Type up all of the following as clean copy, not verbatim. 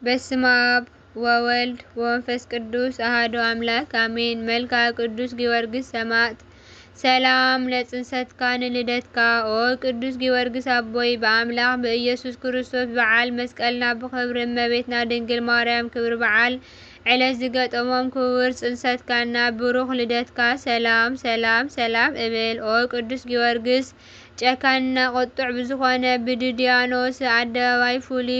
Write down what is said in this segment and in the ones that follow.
በስመ አብ ወወልድ ወመንፈስ ቅዱስ አሐዱ አምላክ አሜን። መልክዐ ቅዱስ ጊዮርጊስ ሰማዕት ሰላም ለጽንሰትካ ንልደትካ ኦ ቅዱስ ጊዮርጊስ አቦይ በአምላክ በኢየሱስ ክርስቶስ በዓል መስቀልና ብክብሪ እመቤትና ድንግል ማርያም ክብሪ በዓል ዕለት ዝገጠሞም ክቡር ጽንሰትካና ብሩኽ ልደትካ ሰላም ሰላም ሰላም እብል። ኦ ቅዱስ ጊዮርጊስ ጨካንና ቁጡዕ ብዝኾነ ብድድያኖስ አደባባይ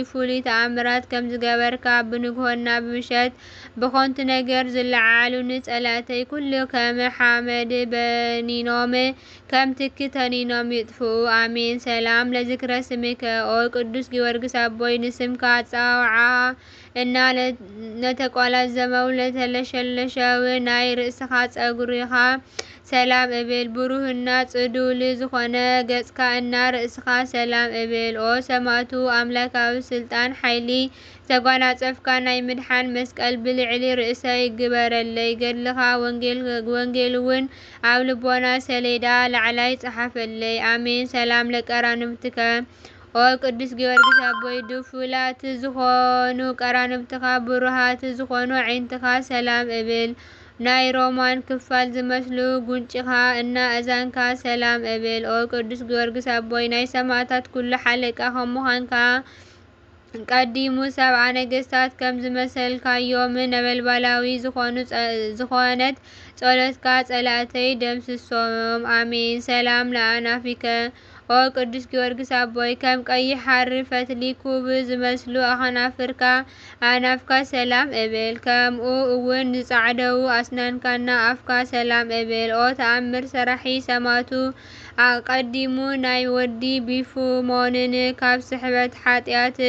ፍሉይ ተአምራት ከም ዝገበርካ ብንግሆና ብምሸት ብኾንቲ ነገር ዝለዓሉኒ ጸላእተይ ኩሉ ከም ሓመድ በኒኖም ከም ትኪ ተኒኖም ይጥፍኡ አሜን። ሰላም ለዝክረ ስምከ ኦ ቅዱስ ጊዮርጊስ አቦይ ንስምካ አጸዋውዓ እና ነተቋላዘመው ለተለሸለሸው ናይ ርእስኻ ጸጉሪኻ ሰላም እብል። ብሩህና ጽዱል ዝኾነ ገጽካ እና ርእስኻ ሰላም እብል። ኦ ሰማዕቱ አምላካዊ ስልጣን ሓይሊ ተጓናጸፍካ ናይ ምድሓን መስቀል ብልዕሊ ርእሰይ ግበረለይ። ገድልኻ ወንጌልውን ኣብ ልቦና ሰሌዳ ላዕላይ ጸሓፈለይ አሜን። ሰላም ለቀራንብትከ ኦ ቅዱስ ጊዮርጊስ አቦይ ድፉላት ዝኾኑ ቀራንብትኻ ብሩሃት ዝኾኑ ዓይንትኻ ሰላም እብል። ናይ ሮማን ክፋል ዝመስሉ ጉንጭኻ እና እዛንካ ሰላም እብል። ኦ ቅዱስ ጊዮርጊስ አቦይ ናይ ሰማዕታት ኩሉ ሓለቃ ከምዃንካ ቀዲሙ ሰብአ ነገስታት ከም ዝመሰልካዮም ነበልባላዊ ዝኾነት ጸሎትካ ጸላእተይ ደምስሶም አሜን። ሰላም ለአናፊከ ኦ ቅዱስ ጊዮርጊስ አቦይ ከም ቀይሕ ሓሪ ፈትሊ ኩብ ዝመስሉ ኣኽናፍርካ ኣናፍካ ሰላም እብል። ከምኡ እውን ዝጻዕደው ኣስናንካና ኣፍካ ሰላም እብል። ኦ ተአምር ሰራሒ ሰማዕቱ ቀዲሙ ናይ ወዲ ቢፉሞንን ካብ ስሕበት ሓጢአት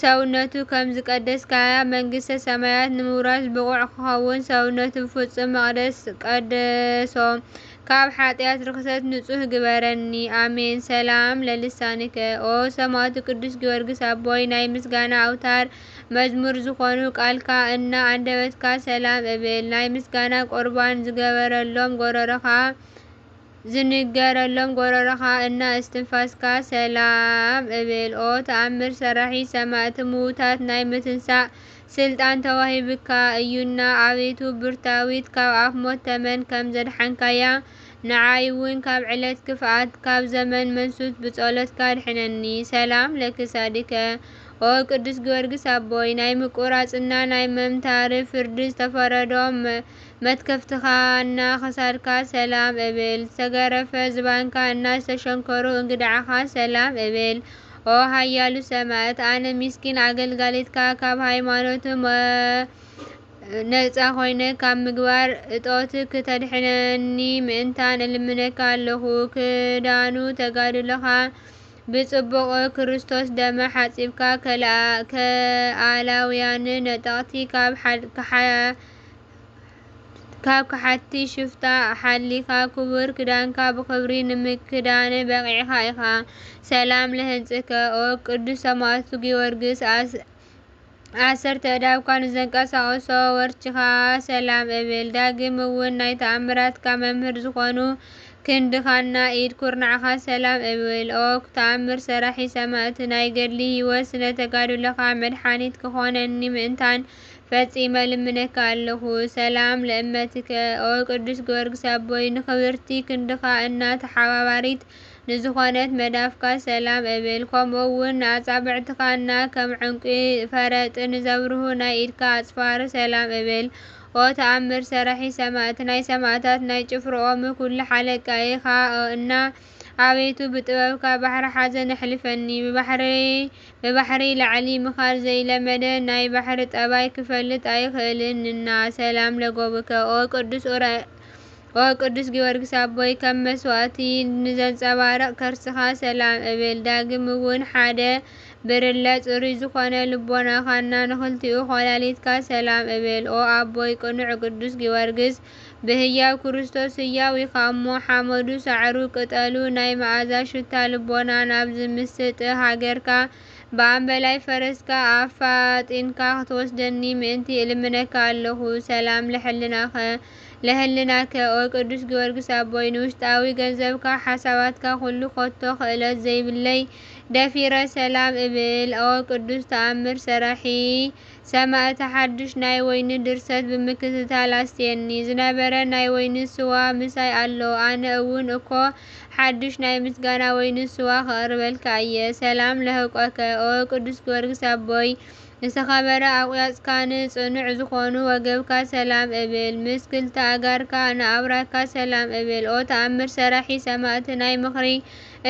ሰውነቱ ከም ዝቀደስካያ መንግስተ ሰማያት ንምውራስ ብቑዕ ክኸውን ሰውነቱ ፍጹም መቕደስ ቀደሶም ካብ ሓጢአት ርክሰት ንጹህ ግበረኒ አሜን። ሰላም ለልሳንከ ኦ ሰማዕቱ ቅዱስ ጊዮርጊስ አቦይ ናይ ምስጋና አውታር መዝሙር ዝኾኑ ቃልካ እና አንደበትካ ሰላም እብል። ናይ ምስጋና ቁርባን ዝንገረሎም ጎረሮኻ እና እስትንፋስካ ሰላም እብል። ኦ ተአምር ሰራሒ ሰማዕቲ ምዉታት ናይ ምትንሳእ ስልጣን ተዋሂብካ እዩና አቤቱ ብርታዊት ካብ አፍ ሞት ተመን ከም ዘድሓንካያ ንዓይ እውን ካብ ዕለት ክፍኣት ካብ ዘመን መንሱት ብጸሎትካ ድሕነኒ። ሰላም ለክሳድከ ኦ ቅዱስ ጊዮርጊስ አቦይ ናይ ምቁራጽና ናይ መምታሪ ፍርዲ ዝተፈረዶም መትከፍትኻና ክሳድካ ሰላም እብል። ዝተገረፈ ዝባንካ እና ዝተሸንከሩ እንግዳዕኻ ሰላም እብል። ኦ ሃያሉ ሰማዕት ኣነ ምስኪን ኣገልጋሊትካ ካብ ሃይማኖት ነጻ ኮይነ ካብ ምግባር እጦት ክተድሕነኒ ምእንታን እልምነካ ኣለኹ። ክዳኑ ተጋድሎኻ ብጽቡቕ ክርስቶስ ደመ ሓጺብካ ከአላውያን ነጠቕቲ ካብ ከሓቲ ሽፍታ ሓሊኻ ክቡር ክዳንካ ብክብሪ ንምክዳን በቂዕካ ኢኻ። ሰላም ለህንጽከ ኦ ቅዱስ ሰማዕቱ ጊዮርጊስ ዓሰርተ ኣእዳውካ ንዘንቀሳቕሶ ወርችኻ ሰላም እብል። ዳግም እውን ናይ ተአምራትካ መምህር ዝኾኑ ክንድኻና ኢድ ኩርናዕኻ ሰላም እብል። ኦ ተአምር ሰራሒ ሰማዕቲ ናይ ገድሊ ህይወት ስነ ተጋድሎኻ መድሓኒት ክኾነኒ ምእንታን ፈጺመ ልምነካ ኣለኹ። ሰላም ለእመትከ ኦ ቅዱስ ጊዮርጊስ አቦይ ንኽብርቲ ክንድኻ እና ተሓባባሪት ንዝኾነት መዳፍካ ሰላም እብል። ከምኡ እውን ንኣጻብዕትኻ እና ከም ዕንቂ ፈረጥ ንዘብርሁ ናይ ኢድካ ኣጽፋር ሰላም እብል። ኦ ተአምር ሰራሒ ሰማዕቲ ናይ ሰማዕታት ናይ ጭፍርኦም ኩሉ ሓለቃ ኢኻ እና አቤቱ ብጥበብካ ባሕሪ ሓዘን ኣሕልፈኒ። ብባሕሪ ላዕሊ ምኻድ ዘይለመደ ናይ ባሕሪ ጠባይ ክፈልጥ ኣይኽእልንና። ሰላም ለጎብከ ኦ ቅዱስ ጊዮርጊስ አቦይ ከም መስዋእቲ ንዘንጸባርቕ ከርስኻ ሰላም እብል። ዳግም እውን ሓደ ብርለ ጽሩይ ዝኾነ ልቦናኻና ንኽልቲኡ ኾላሊትካ ሰላም እብል። ኦ አቦይ ቅኑዕ ቅዱስ ጊዮርጊስ ብህያው ክርስቶስ ህያው ኢኻ እሞ ሓመዱ ሳዕሩ ቅጠሉ ናይ መዓዛ ሽታ ልቦና ናብ ዝምስጥ ሃገርካ ብኣንበላይ ፈረስካ ኣፋጢንካ ክትወስደኒ ምእንቲ እልምነካ ኣለኹ። ሰላም ለሕልናኸ ለህልናከ ኦ ቅዱስ ጊዮርጊስ አቦይ ንውሽጣዊ ገንዘብካ ሓሳባትካ ኩሉ ኮቶ ክእለት ዘይብለይ ደፊረ ሰላም እብል ኦ ቅዱስ ተኣምር ሰራሒ ሰማዕቲ ሓድሽ ናይ ወይኒ ድርሰት ብምክትታል ኣስትየኒ ዝነበረ ናይ ወይኒ ስዋ ምሳይ ኣሎ ኣነ እውን እኮ ሓድሽ ናይ ምስጋና ወይኒ ስዋ ከቅርበልካ እየ ሰላም ለህቆከ ኦ ቅዱስ ጊዮርጊስ አቦይ ንተኸበረ ኣቁያፅካ ንጽኑዕ ዝኾኑ ወገብካ ሰላም እብል ምስ ክልተ ኣጋርካ ንኣብራካ ሰላም እብል ኦ ተኣምር ሰራሒ ሰማዕቲ ናይ ምኽሪ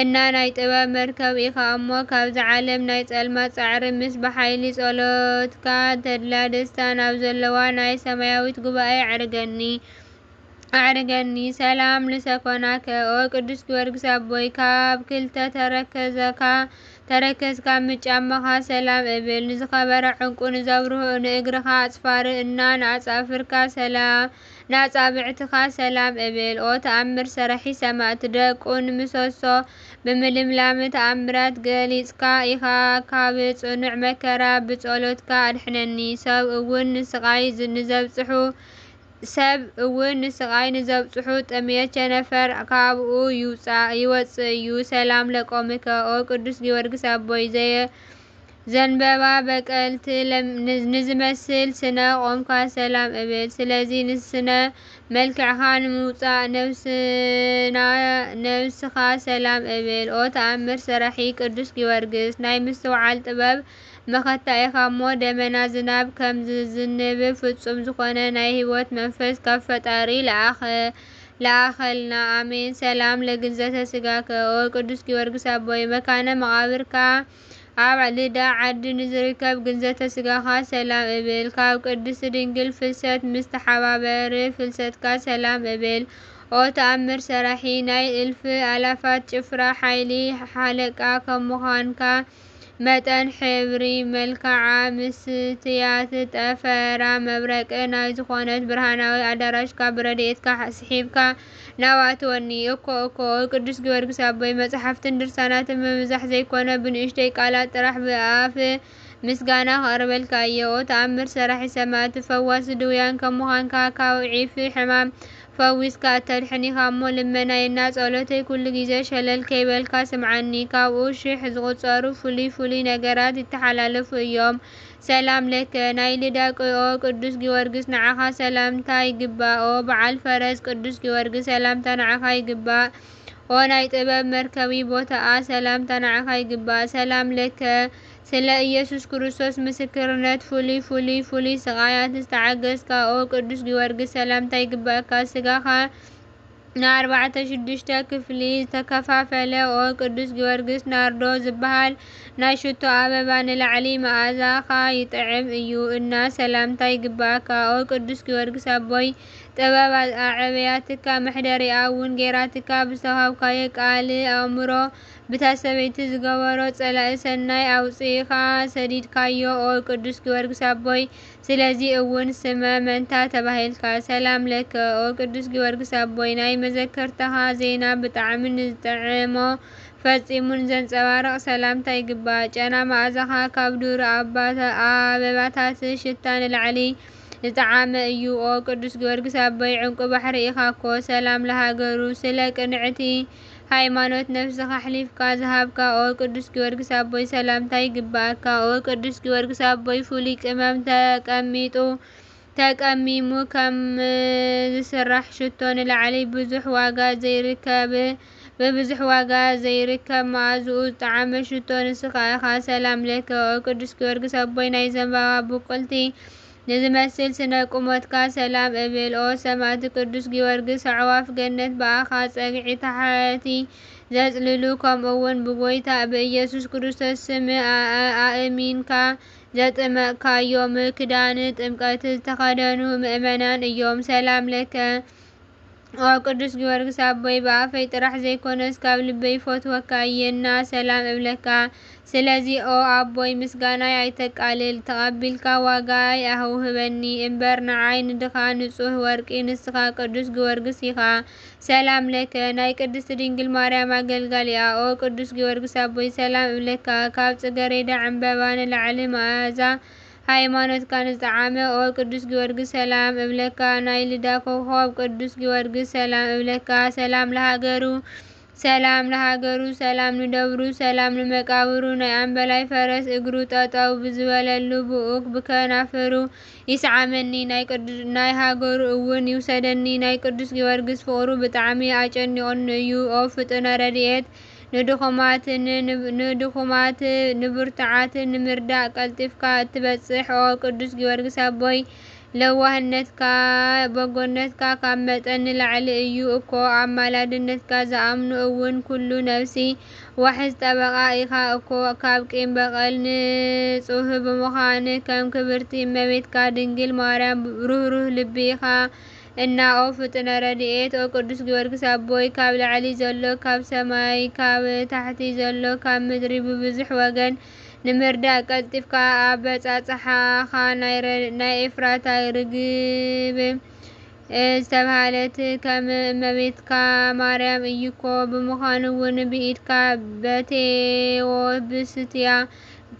እና ናይ ጥበብ መርከብ ኢኻ እሞ ካብዚ ዓለም ናይ ጸልማት ጻዕሪ ምስ ብሓይሊ ጸሎትካ ተድላ ደስታ ናብ ዘለዋ ናይ ሰማያዊት ጉባኤ ኣዕርገኒ ሰላም ልሰኮናከ ኦ ቅዱስ ጊዮርጊስ አቦይ ካብ ክልተ ተረከዝካ ምጫማኻ ሰላም እብል ንዝኸበረ ዕንቁ ንዘብርሁ ንእግርኻ ኣጽፋር እና ንኣጻብዕትኻ ሰላም እብል ኦ ተኣምር ሰራሒ ሰማዕቲ ደቁ ንምሰሶ ብምልምላም ተኣምራት ገሊጽካ ኢኻ ካብ ጽኑዕ መከራ ብጸሎትካ ኣድሕነኒ ሰብ እውን ንስቃይ ንዘብጽሑ ጥምየት ቸነፈር ካብኡ ይወፅእ እዩ ሰላም ለቆምከ ኦ ቅዱስ ጊዮርጊስ አቦይ ዘንበባ በቀልቲ ንዝመስል ስነ ቆምካ ሰላም እብል ስለዚ ንስነ መልክዕኻ ንምውፃእ ነብስኻ ሰላም እብል ኦ ተኣምር ሰራሒ ቅዱስ ጊዮርጊስ ናይ ምስትውዓል ጥበብ መኸታ ኢኻ እሞ ደመና ዝናብ ከም ዝዝንብ ፍጹም ዝኾነ ናይ ህይወት መንፈስ ካብ ፈጣሪ ለኣኸልና ኣሜን ሰላም ለግንዘተ ስጋከ ኦ ቅዱስ ጊዮርጊስ አቦይ መካነ መቃብርካ ኣብ ልዳ ዓዲ ንዝርከብ ግንዘተ ስጋኻ ሰላም እብል ካብ ቅድስቲ ድንግል ፍልሰት ምስ ተሓባበር ፍልሰትካ ሰላም እብል ኦ ተኣምር ሰራሒ ናይ እልፍ ኣላፋት ጭፍራ ሓይሊ ሓለቃ ከም ምዃንካ መጠን ሕብሪ መልክዓ ምስትያት ጠፈራ መብረቅ ናይ ዝኾነት ብርሃናዊ ኣዳራሽካ ብረድኤትካ ስሒብካ ናባትወኒ እኮ ቅዱስ ጊዮርጊስ አቦይ መጽሓፍትን ድርሳናትን ብምብዛሕ ዘይኮነ ብንእሽተይ ቃላት ጥራሕ ብኣፍ ምስጋና ከቅርበልካ እየ ኦ ተኣምር ሰራሒ ሰማዕቲ ፈዋሲ ድውያን ከም ምዃንካ ካብ ዒፍ ሕማም ፈዊስካ እተድሕኒኻ እሞ ልመናይና ጸሎተይ ኩሉ ግዜ ሸለል ከይበልካ ስምዓኒ ካብኡ ሽሕ ዝቑጸሩ ፍሉይ ነገራት ይተሓላለፉ እዮም ሰላም ለከ ናይ ልዳቅ ኦ ቅዱስ ጊዮርጊስ ንዓኻ ሰላምታ ይግባእ ኦ በዓል ፈረስ ቅዱስ ጊዮርጊስ ሰላምታ ንዓኻ ይግባእ ኦ ናይ ጥበብ መርከቢ ቦታኣ ሰላምታ ንዓኻ ይግባእ ሰላም ለከ ስለ ኢየሱስ ክርስቶስ ምስክርነት ፍሉይ ስቃያት ዝተዓገዝካ ኦ ቅዱስ ጊዮርጊስ ሰላምታ ይግባእካ ስጋኻ ን46 ክፍሊ ዝተከፋፈለ ኦ ቅዱስ ጊዮርጊስ ናርዶ ዝበሃል ናይ ሽቶ ኣበባ ንላዕሊ መኣዛኻ ይጥዕም እዩ እና ሰላምታ ይግባእካ ኦ ቅዱስ ጊዮርጊስ አቦይ ጥበብ ኣዕበያትካ መሕደሪኣ እውን ጌራትካ ብዝተዋሃብካዮ ቃል ኣእምሮ ብታ ሰበይቲ ዝገበሮ ጸላኢ ሰናይ ኣውፅኢኻ ሰዲድካዮ ኦ ቅዱስ ጊዮርጊስ አቦይ ስለዚ እውን ስመ መንታ ተባሂልካ ሰላም ለከ ኦ ቅዱስ ጊዮርጊስ አቦይ ናይ መዘከርታኻ ዜና ብጣዕሚ ንዝጥዕሞ ፈጺሙን ዘንጸባርቕ ሰላምታ ይግባእ ጨና መኣዛኻ ካብ ዱር ኣበባታት ሽታ ንላዕሊ ዝጠዓመ እዩ ኦ ቅዱስ ጊዮርጊስ አቦይ ዕንቁ ባሕሪ ኢኻ እኮ ሰላም ለሃገሩ ስለ ቅንዕቲ ሃይማኖት ነፍስኻ ሕሊፍካ ዝሃብካ ኦ ቅዱስ ጊዮርጊስ አቦይ ሰላምታ ይግባእካ ኦ ቅዱስ ጊዮርጊስ አቦይ ፍሉይ ቅመም ተቀሚሙ ከም ዝስራሕ ሽቶ ንላዕሊ ብብዙሕ ዋጋ ዘይርከብ መኣዝኡ ዝጠዓመ ሽቶ ንስኻ ኢኻ ሰላም ለከ ኦ ቅዱስ ጊዮርጊስ አቦይ ናይ ዘንባባ ቡቁልቲ ንዝመስል ስነ ቁመትካ ሰላም እብል ኦ ሰማዕቲ ቅዱስ ጊዮርጊስ ኣዕዋፍ ገነት በኣኻ ጸግዒ ታሕቲ ዘጽልሉ ከምኡውን ብጎይታ ብኢየሱስ ክርስቶስ ስም ኣእሚንካ ዘጥመቕካዮም ክዳን ጥምቀት ዝተኸደኑ ምእመናን እዮም ሰላም ለከ ኦ ቅዱስ ጊዮርጊስ አቦይ ብኣፈይ ጥራሕ ዘይኮነስ ካብ ልበይ ፈትወካ እየና ሰላም እብለካ ስለዚ ኦ አቦይ ምስጋናይ ኣይተቃልል ተቐቢልካ ዋጋይ ኣውህበኒ እምበር ንዓይ ንድኻ ንጹህ ወርቂ ንስኻ ቅዱስ ጊዮርጊስ ኢኻ ሰላም ለከ ናይ ቅድስቲ ድንግል ማርያም ኣገልጋሊኣ ኦ ቅዱስ ጊዮርጊስ አቦይ ሰላም እብለካ ካብ ጽጌረዳ ዕምበባ ንላዕሊ መኣዛ ሃይማኖትካ ንዝጠዓመ ኦ ቅዱስ ጊዮርጊስ ሰላም እብለካ። ናይ ልዳ ኮኸብ ቅዱስ ጊዮርጊስ ሰላም እብለካ። ሰላም ለሃገሩ ሰላም ንደብሩ ሰላም ንመቃብሩ ናይ ኣምበላይ ፈረስ እግሩ ጠጠው ብዝበለሉ ብኡክ ብከናፍሩ ይስዓመኒ ናይ ሃገሩ እውን ይውሰደኒ። ናይ ቅዱስ ጊዮርጊስ ፍቅሩ ብጣዕሚ ኣጨኒቆኒ እዩ። ኦ ፍጡነ ረድኤት ንድኹማት ንብርቱዓት ንምርዳእ ቀልጢፍካ እትበጽሕ ኦ ቅዱስ ጊዮርጊስ ኣቦይ ለዋህነትካ በጎነትካ ካብ መጠን ንላዕሊ እዩ እኮ። ኣማላድነትካ ዝኣምኑ እውን ኩሉ ነፍሲ ዋሕዝ ጠበቓ ኢኻ እኮ። ካብ ቂም በቐል ንጹህ ብምዃን ከም ክብርቲ እመቤትካ ድንግል ማርያም ሩህሩህ ልቢ ኢኻ እና ኦ ፍጡነ ረድኤት ኦ ቅዱስ ጊዮርጊስ ኣቦይ ካብ ላዕሊ ዘሎ ካብ ሰማይ ካብ ታሕቲ ዘሎ ካብ ምድሪ ብብዙሕ ወገን ንምርዳእ ቀልጢፍካ ኣበጻጽሓኻ ናይ ኤፍራታ ርግብ ዝተባህለት ከም እመቤትካ ማርያም እዩኮ። ብምዃኑ እውን ብኢድካ በቴዎብስትያ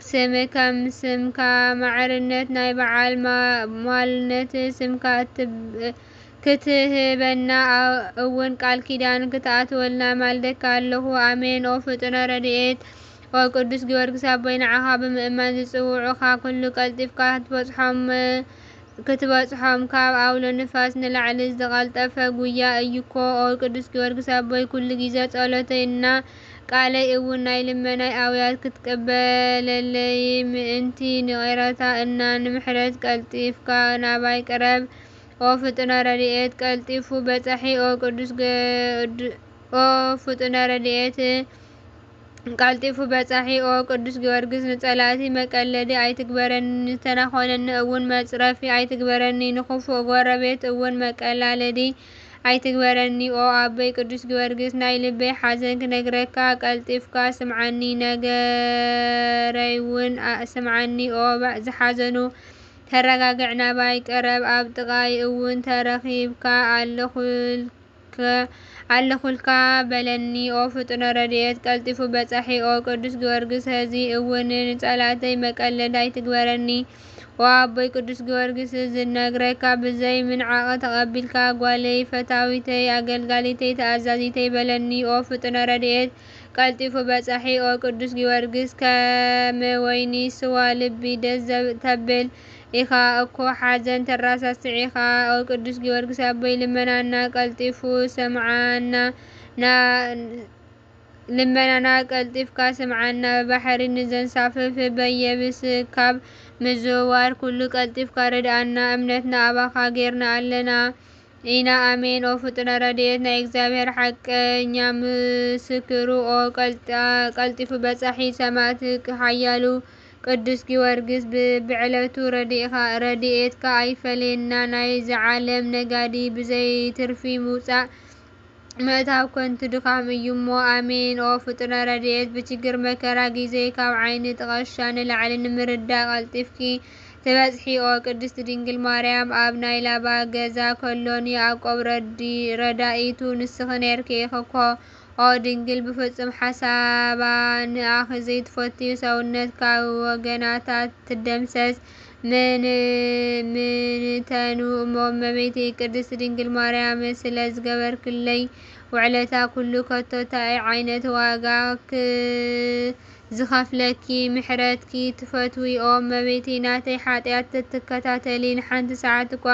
ስም ከም ስምካ ማዕርነት ናይ በዓል ማልነት ስምካ ክትህበና እውን ቃል ኪዳን ክትኣትወልና ማልደካ ኣለኹ። ኣሜን። ኦ ፍጡነ ረድኤት ኦ ቅዱስ ጊዮርጊስ ኣቦይ ንዓኻ ብምእማን ዝጽውዑኻ ኩሉ ቀልጢፍካ ክትበጽሖም ካብ ኣውሎ ንፋስ ንላዕሊ ዝቐልጠፈ ጉያ እዩኮ። ኦ ቅዱስ ጊዮርጊስ ኣቦይ ኩሉ ግዜ ጸሎተይ እና ቃለይ እውን ናይ ልመናይ ኣውያት ክትቀበለለይ ምእንቲ ንቕረታ እና ንምሕረት ቀልጢፍካ ናባይ ቅረብ። ኦ ፍጡነ ረድኤት ቀልጢፉ በጻሒ ኦ ፍጡነ ረድኤት ቀልጢፉ በጻሒ ኦ ቅዱስ ጊዮርጊስ ንጸላእቲ መቀለዲ ኣይትግበረኒ ንተናኾነኒ እውን መጽረፊ ኣይትግበረኒ ንኽፉእ ጎረቤት እውን መቀላለዲ ኣይትግበረኒ። ኦ ኣበይ ቅዱስ ጊዮርጊስ ናይ ልበይ ሓዘን ክነግረካ ቀልጢፍካ ስምዓኒ ነገረይውን ስምዓኒ። ኦ ዝሓዘኑ ተረጋግዕ ናባይ ቅረብ ኣብ ጥቓይ እውን ተረኺብካ ኣለኹልካ በለኒ። ኦ ፍጡነ ረድኤት ቀልጢፉ በጻሒ ኦ ቅዱስ ጊዮርጊስ ሕዚ እውን ንጸላእተይ መቀለዲ ኣይትግበረኒ። ኦ ኣቦይ ቅዱስ ጊዮርጊስ ዝነግረካ ብዘይ ምንዓቕ ተቐቢልካ ጓለይ ፈታዊተይ ኣገልጋሊተይ ተኣዛዚተይ በለኒ። ኦ ፍጡነ ረድኤት ቀልጢፉ በጻሒ ኦ ቅዱስ ጊዮርጊስ ከመ ወይኒ ስዋ ልቢ ደስ ተብል ኢኻ እኮ ሓዘን ተራሳስዕ ኢኻ። ኦ ቅዱስ ጊዮርጊስ ኣቦይ ልመናና ቀልጢፉ ልመናና ቀልጢፍካ ስምዓና። በባሕሪ ንዘንሳፍፍ በየብስ ካብ ምዝውዋር ኩሉ ቀልጢፍካ ርድኣና። እምነትና ኣባኻ ጌርና ኣለና ኢና ኣሜን። ኦ ፍጡነ ረድኤት ናይ እግዚኣብሔር ሓቀኛ ምስክሩ ኦ ቀልጢፉ በጻሒ ሰማዕቲ ሓያሉ ቅዱስ ጊዮርጊስ ብዕለቱ ረድኤትካ ኣይፈለየና። ናይ ዝዓለም ነጋዲ ብዘይ ትርፊ ምውፃእ ምእታው ከንቱ ድኻም እዩ እሞ ኣሜን። ኦ ፍጡነ ረድኤት ብችግር መከራ ጊዜ ካብ ዓይኒ ጥቐሻ ንላዕሊ ንምርዳእ ቀልጢፍኪ ትበጽሒ ኦ ቅድስት ድንግል ማርያም ኣብ ናይ ላባ ገዛ ከሎን ያዕቆብ ረዳኢቱ ንስኺ ነርኪ ኢኸኮ። ኦ ድንግል ብፍጹም ሓሳባ ንኣኺ ዘይትፈትዩ ሰውነት ካብ ወገናታት ትደምሰስ ምንተኑ እሞ እመቤቴ ቅድስት ድንግል ማርያም ስለ ዝገበርክለይ ውዕለታ ኩሉ ከቶ ታይ ዓይነት ዋጋ ዝኸፍለኪ ምሕረትኪ ትፈትዊ። ኦ እመቤቴ ናተይ ሓጢኣት ተትከታተሊ ንሓንቲ ሰዓት እኳ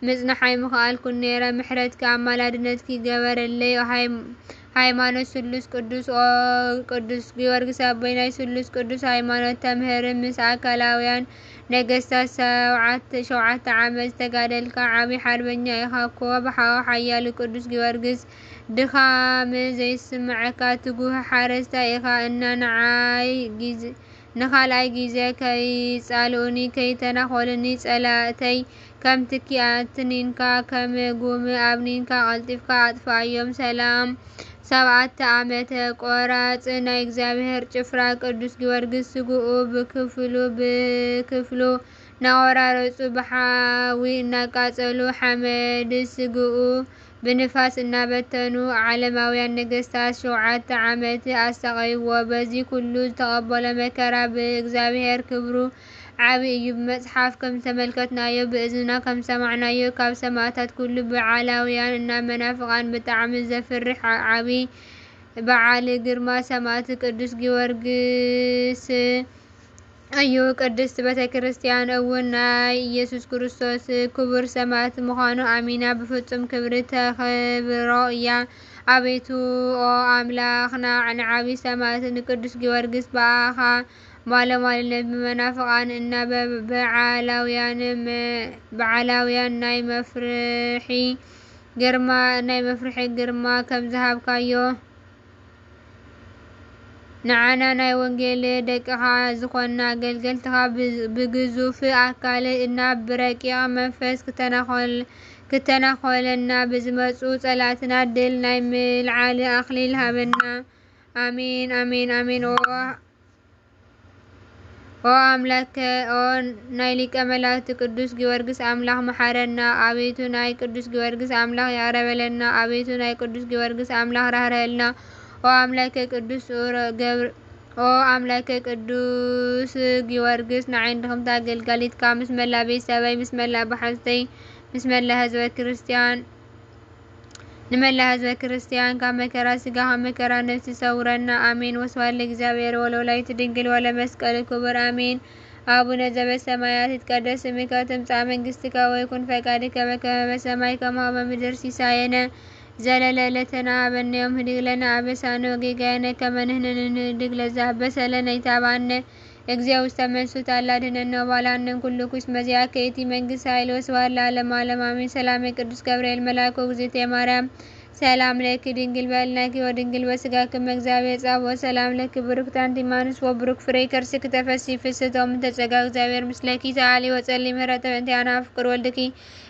ምጽናሕ ኣይምኽኣልኩን ነይረ። ምሕረትኪ ኣማላድነትኪ ገበረለይ። ሃይማኖት ስሉስ ቅዱስ ኦ ቅዱስ ጊዮርጊስ ኣቦይ ናይ ስሉስ ቅዱስ ሃይማኖት ተምህር ምስ ኣካላውያን ነገስታት 7 ዓመት ዝተጋደልካ ዓብይ ሓርበኛ ኢኻ እኮ። ብሓዊ ሓያሉ ቅዱስ ጊዮርጊስ ድኻም ዘይስምዓካ ትጉህ ሓረስታይ ኢኻ እና ንኻልኣይ ግዜ ከይጻልኡኒ ከይተናኾሉኒ ጸላእተይ ከም ትኪ ኣትኒንካ ከም ጉም ኣብኒንካ ቀልጢፍካ ኣጥፍኣዮም። 7 ዓመተ ቆራጽ ናይ እግዚኣብሔር ጭፍራ ቅዱስ ጊዮርጊስ ስጉኡ ብክፍሉ ናቆራረጹ ብሓዊ እናቃጸሉ ሓመድ ስጉኡ ብንፋስ እናበተኑ ዓለማውያን ነገስታት 7 ዓመት ኣሰቃይዎ። በዚ ኩሉ ዝተቐበሎ መከራ ብእግዚኣብሔር ክብሩ ዓብይ እዩ ብመጽሓፍ ከም ተመልከትናዮ ብእዝንና ከም ሰማዕናዮ ካብ ሰማዕታት ኩሉ በዓላውያን እና መናፍቃን ብጣዕሚ ዘፍርሕ ዓብይ በዓል ግርማ ሰማዕት ቅዱስ ጊዮርጊስ እዩ። ቅድስት ቤተ ክርስቲያን እውን ናይ ኢየሱስ ክርስቶስ ክቡር ሰማዕት ምዃኑ ኣሚና ብፍጹም ክብሪ ተኸብሮ እያ። አቤቱ ኦ አምላክና ንዓብይ ሰማዕት ንቅዱስ ጊዮርጊስ በአኻ ባለሟልነት በመናፍቃን እና በዓላውያን ናይ መፍርሒ ግርማ ከም ዝሃብካዮ ንዓና ናይ ወንጌል ደቅኻ ዝኾንና ኣገልገልትኻ ብግዙፍ ኣካል እና ብረቂቕ መንፈስ ክተናኸለና ብዝመፁ ጸላእትና ድል ናይ ምልዓል ኣክሊል ሃበና። አሜን አሜን አሜን። ኦ አምላከ ኦ ናይ ሊቀ መላእክት ቅዱስ ጊዮርጊስ አምላክ መሐረና። አቤቱ ናይ ቅዱስ ጊዮርጊስ አምላክ ያረበለና። አቤቱ ናይ ቅዱስ ጊዮርጊስ አምላክ ራህረልና። ኦ አምላከ ቅዱስ ጊዮርጊስ ንዓይንድኽምታ አገልጋሊትካ ምስ መላ ቤተሰበይ ምስ መላ ባሕስተይ ምስ መላ ህዝበ ክርስቲያን ካብ መከራ ስጋ ካብ መከራ ነፍሲ ሰውረና። አሜን። ወስብሐት ለእግዚአብሔር ወለወላዲቱ ድንግል ወለመስቀሉ ክቡር አሜን። አቡነ ዘበሰማያት ይትቀደስ ስምከ ትምጻእ መንግስትከ ወይኩን ፈቃድከ በከመ በሰማይ ከማሁ በምድር ሲሳየነ ዘለለዕለትነ ሀበነ ዮም ህድግ ለነ አበሳነ ወጌጋየነ ከመ ንሕነኒ ንህድግ ለዘአበሰ ለነ ኢታብአነ እግዚኦ ውስተ መንሱት አላድኅነነ ወባልሐነ ኩሉ ኩስ መዚአከ ይእቲ መንግስት ኃይል ወስብሐት ለዓለመ ዓለም አሜን። ሰላም ቅዱስ ገብርኤል መልአክ እግዝእትየ ማርያም ሰላም ለኪ ድንግል በሕሊናኪ ወድንግል በሥጋኪ እግዚአብሔር ጸባኦት ሰላም ለኪ ብሩክት አንቲ እምአንስት ወብሩክ ፍሬ ከርሥኪ ተፈሥሒ ፍስሕት እምእንተ ጸጋ እግዚአብሔር ምስለኪ ሰአሊ ወጸልዪ ምህረተ በእንቲአነ ፍቁር ወልድኪ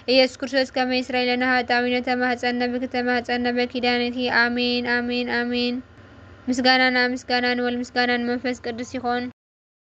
ኢየሱስ ክርስቶስ ከመ ይስረይ ለነ ኃጣውኢነ ተማኅፀነ ብኪ ተማኅፀነ በኪዳንኪ አሜን አሜን አሜን። ምስጋናን ወልድ ምስጋናን መንፈስ ቅዱስ ይኹን።